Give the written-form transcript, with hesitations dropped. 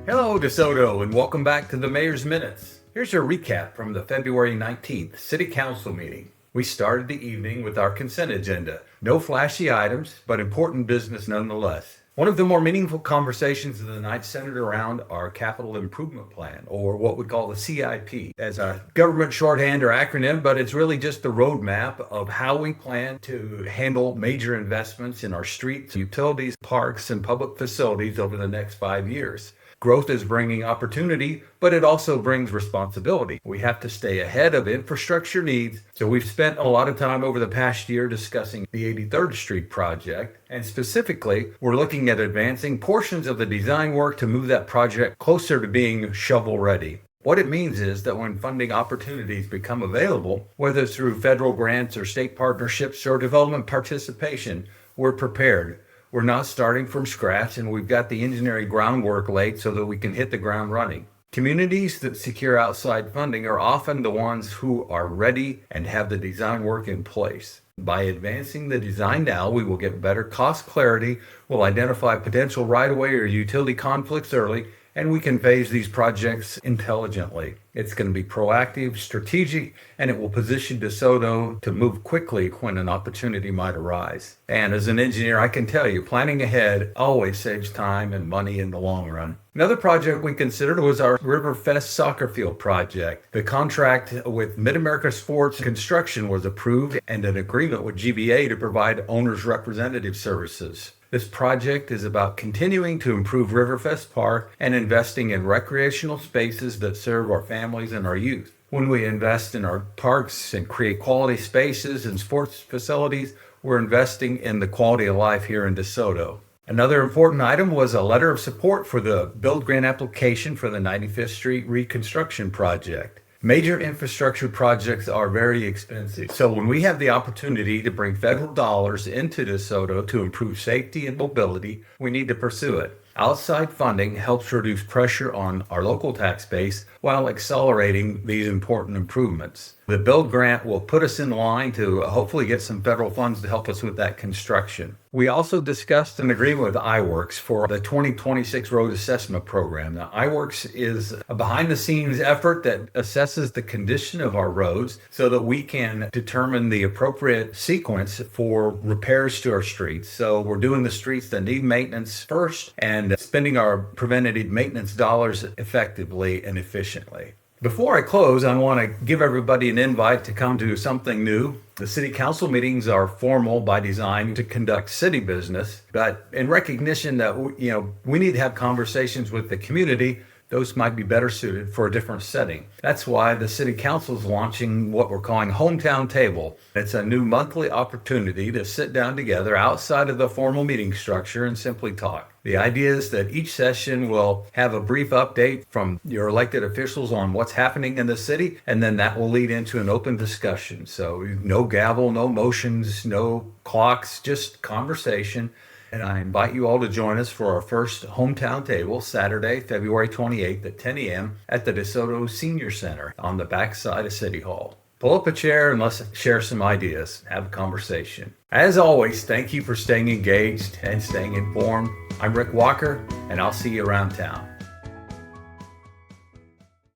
Hello, DeSoto, and welcome back to the Mayor's Minutes. Here's your recap from the February 19th City Council meeting. We started the evening with our consent agenda. No flashy items, but important business nonetheless. One of the more meaningful conversations of the night centered around our Capital Improvement Plan, or what we call the CIP, as a government shorthand or acronym, but it's really just the roadmap of how we plan to handle major investments in our streets, utilities, parks, and public facilities over the next 5 years. Growth is bringing opportunity, but it also brings responsibility. We have to stay ahead of infrastructure needs, so we've spent a lot of time over the past year discussing the 83rd Street project, and specifically, we're looking at advancing portions of the design work to move that project closer to being shovel-ready. What it means is that when funding opportunities become available, whether it's through federal grants or state partnerships or development participation, we're prepared. We're not starting from scratch, and we've got the engineering groundwork laid so that we can hit the ground running. Communities that secure outside funding are often the ones who are ready and have the design work in place. By advancing the design now, we will get better cost clarity, we'll identify potential right-of-way or utility conflicts early, and we can phase these projects intelligently. It's going to be proactive, strategic, and it will position DeSoto to move quickly when an opportunity might arise. And as an engineer, I can tell you, planning ahead always saves time and money in the long run. Another project we considered was our Riverfest soccer field project. The contract with Mid-America Sports Construction was approved, and an agreement with GBA to provide owner's representative services. This project is about continuing to improve Riverfest Park and investing in recreational spaces that serve our families and our youth. When we invest in our parks and create quality spaces and sports facilities, we're investing in the quality of life here in DeSoto. Another important item was a letter of support for the build grant application for the 95th Street reconstruction project. Major infrastructure projects are very expensive, so when we have the opportunity to bring federal dollars into DeSoto to improve safety and mobility, we need to pursue it. Outside funding helps reduce pressure on our local tax base while accelerating these important improvements. The build grant will put us in line to hopefully get some federal funds to help us with that construction. We also discussed an agreement with iWorks for the 2026 road assessment program. Now, iWorks is a behind-the-scenes effort that assesses the condition of our roads so that we can determine the appropriate sequence for repairs to our streets. So we're doing the streets that need maintenance first and spending our preventative maintenance dollars effectively and efficiently. Before I close, I want to give everybody an invite to come to something new. The city council meetings are formal by design to conduct city business, but in recognition that we need to have conversations with the community, those might be better suited for a different setting. That's why the city council is launching what we're calling Hometown Table. It's a new monthly opportunity to sit down together outside of the formal meeting structure and simply talk. The idea is that each session will have a brief update from your elected officials on what's happening in the city, and then that will lead into an open discussion. So no gavel, no motions, no clocks, just conversation. And I invite you all to join us for our first Hometown Table, Saturday, February 28th at 10 a.m. at the DeSoto Senior Center on the backside of City Hall. Pull up a chair and let's share some ideas, have a conversation. As always, thank you for staying engaged and staying informed. I'm Rick Walker, and I'll see you around town.